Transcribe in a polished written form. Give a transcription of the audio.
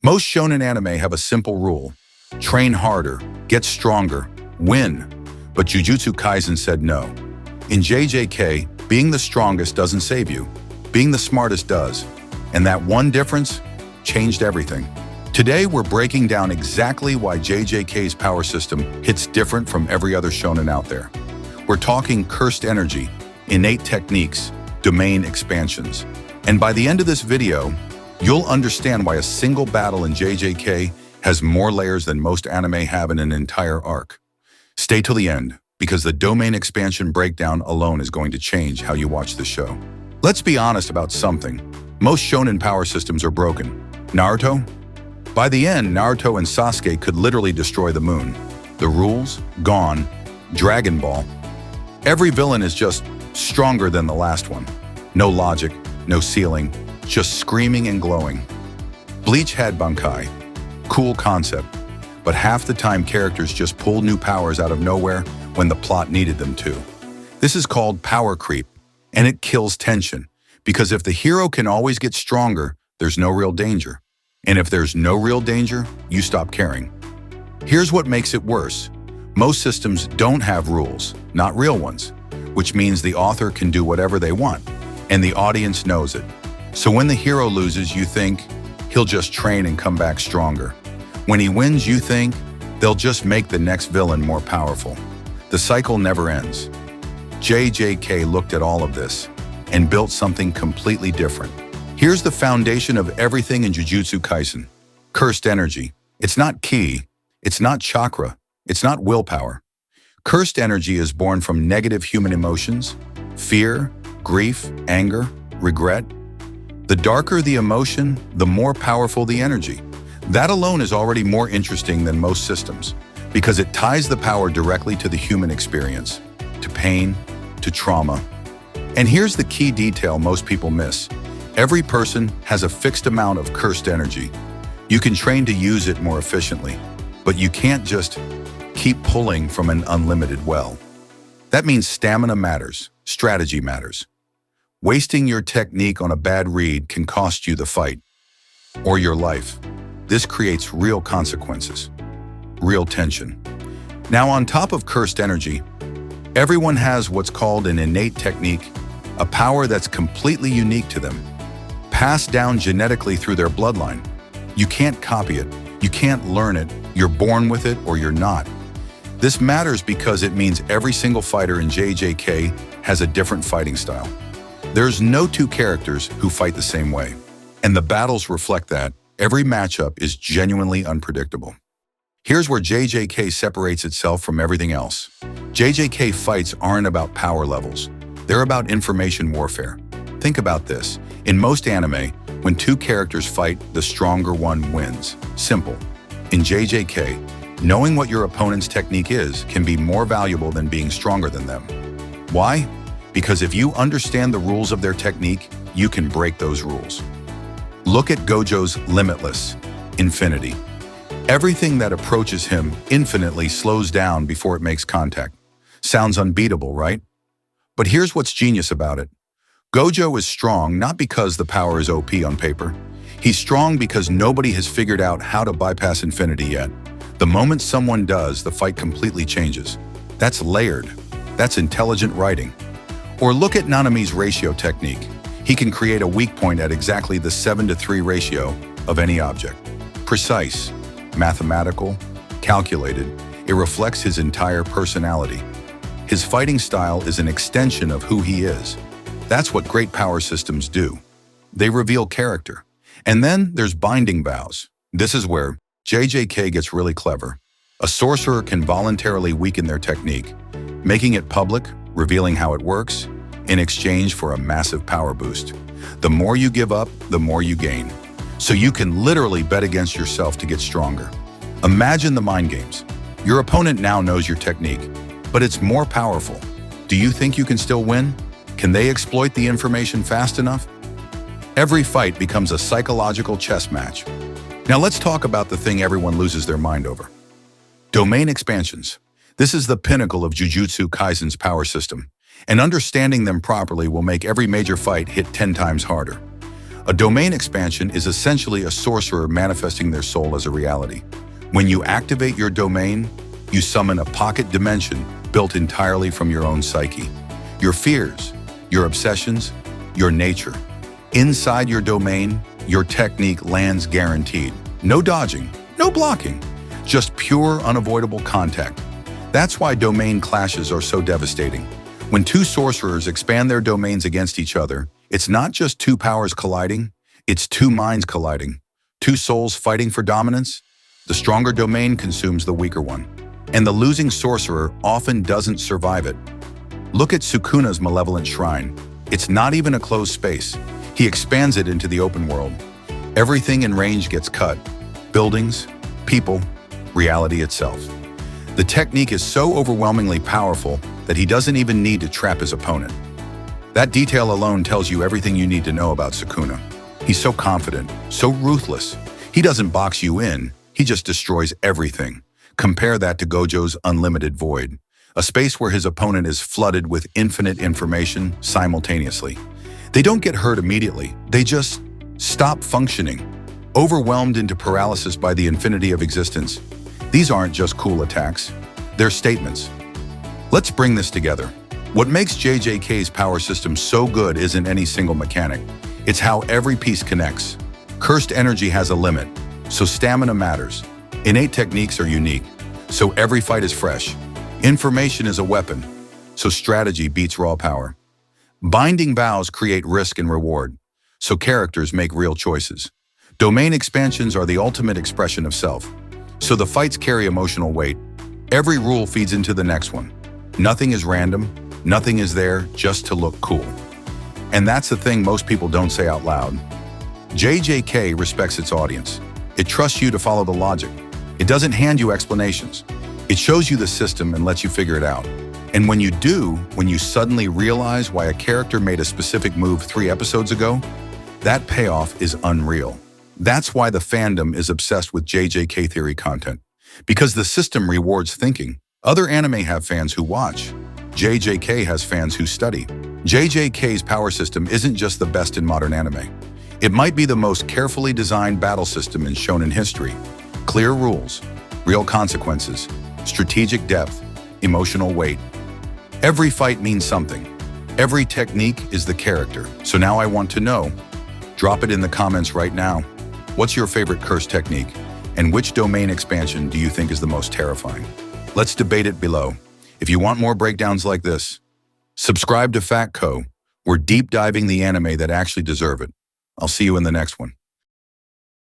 Most shonen anime have a simple rule: train harder, get stronger, win. But Jujutsu Kaisen said no. In JJK, being the strongest doesn't save you. Being the smartest does. And that one difference changed everything. Today, we're breaking down exactly why JJK's power system hits different from every other shonen out there. We're talking cursed energy, innate techniques, domain expansions. And by the end of this video, you'll understand why a single battle in JJK has more layers than most anime have in an entire arc. Stay till the end, because the domain expansion breakdown alone is going to change how you watch the show. Let's be honest about something. Most shonen power systems are broken. Naruto? By the end, Naruto and Sasuke could literally destroy the moon. The rules? Gone. Dragon Ball? Every villain is just stronger than the last one. No logic, no ceiling, just screaming and glowing. Bleach had Bankai. Cool concept. But half the time characters just pull new powers out of nowhere when the plot needed them to. This is called power creep, and it kills tension. Because if the hero can always get stronger, there's no real danger. And if there's no real danger, you stop caring. Here's what makes it worse. Most systems don't have rules, not real ones, which means the author can do whatever they want, and the audience knows it. So when the hero loses, you think he'll just train and come back stronger. When he wins, you think they'll just make the next villain more powerful. The cycle never ends. JJK looked at all of this and built something completely different. Here's the foundation of everything in Jujutsu Kaisen. Cursed energy. It's not ki, it's not chakra, it's not willpower. Cursed energy is born from negative human emotions, fear, grief, anger, regret. The darker the emotion, the more powerful the energy. That alone is already more interesting than most systems, because it ties the power directly to the human experience, to pain, to trauma. And here's the key detail most people miss. Every person has a fixed amount of cursed energy. You can train to use it more efficiently, but you can't just keep pulling from an unlimited well. That means stamina matters, strategy matters. Wasting your technique on a bad read can cost you the fight, or your life. This creates real consequences, real tension. Now, on top of cursed energy, everyone has what's called an innate technique, a power that's completely unique to them, passed down genetically through their bloodline. You can't copy it, you can't learn it, you're born with it or you're not. This matters because it means every single fighter in JJK has a different fighting style. There's no two characters who fight the same way, and the battles reflect that. Every matchup is genuinely unpredictable. Here's where JJK separates itself from everything else. JJK fights aren't about power levels. They're about information warfare. Think about this. In most anime, when two characters fight, the stronger one wins. Simple. In JJK, knowing what your opponent's technique is can be more valuable than being stronger than them. Why? Because if you understand the rules of their technique, you can break those rules. Look at Gojo's limitless infinity. Everything that approaches him infinitely slows down before it makes contact. Sounds unbeatable, right? But here's what's genius about it. Gojo is strong not because the power is OP on paper. He's strong because nobody has figured out how to bypass infinity yet. The moment someone does, the fight completely changes. That's layered. That's intelligent writing. Or look at Nanami's ratio technique. He can create a weak point at exactly the 7-to-3 ratio of any object. Precise, mathematical, calculated. It reflects his entire personality. His fighting style is an extension of who he is. That's what great power systems do. They reveal character. And then there's binding vows. This is where JJK gets really clever. A sorcerer can voluntarily weaken their technique, making it public, revealing how it works, in exchange for a massive power boost. The more you give up, the more you gain. So you can literally bet against yourself to get stronger. Imagine the mind games. Your opponent now knows your technique, but it's more powerful. Do you think you can still win? Can they exploit the information fast enough? Every fight becomes a psychological chess match. Now let's talk about the thing everyone loses their mind over. Domain expansions. This is the pinnacle of Jujutsu Kaisen's power system, and understanding them properly will make every major fight hit 10 times harder. A domain expansion is essentially a sorcerer manifesting their soul as a reality. When you activate your domain, you summon a pocket dimension built entirely from your own psyche. Your fears, your obsessions, your nature. Inside your domain, your technique lands guaranteed. No dodging, no blocking, just pure, unavoidable contact. That's why domain clashes are so devastating. When two sorcerers expand their domains against each other, it's not just two powers colliding, it's two minds colliding. Two souls fighting for dominance. The stronger domain consumes the weaker one, and the losing sorcerer often doesn't survive it. Look at Sukuna's malevolent shrine. It's not even a closed space. He expands it into the open world. Everything in range gets cut. Buildings, people, reality itself. The technique is so overwhelmingly powerful that he doesn't even need to trap his opponent. That detail alone tells you everything you need to know about Sukuna. He's so confident, so ruthless. He doesn't box you in, he just destroys everything. Compare that to Gojo's unlimited void, a space where his opponent is flooded with infinite information simultaneously. They don't get hurt immediately, they just stop functioning, overwhelmed into paralysis by the infinity of existence. These aren't just cool attacks, they're statements. Let's bring this together. What makes JJK's power system so good isn't any single mechanic. It's how every piece connects. Cursed energy has a limit, so stamina matters. Innate techniques are unique, so every fight is fresh. Information is a weapon, so strategy beats raw power. Binding vows create risk and reward, so characters make real choices. Domain expansions are the ultimate expression of self, so the fights carry emotional weight. Every rule feeds into the next one. Nothing is random, nothing is there just to look cool. And that's the thing most people don't say out loud. JJK respects its audience. It trusts you to follow the logic. It doesn't hand you explanations. It shows you the system and lets you figure it out. And when you do, when you suddenly realize why a character made a specific move 3 episodes ago, that payoff is unreal. That's why the fandom is obsessed with JJK theory content. Because the system rewards thinking. Other anime have fans who watch. JJK has fans who study. JJK's power system isn't just the best in modern anime. It might be the most carefully designed battle system in shonen history. Clear rules, real consequences, strategic depth, emotional weight. Every fight means something. Every technique is the character. So now I want to know. Drop it in the comments right now. What's your favorite curse technique? And which domain expansion do you think is the most terrifying? Let's debate it below. If you want more breakdowns like this, subscribe to FactCo. We're deep diving the anime that actually deserve it. I'll see you in the next one.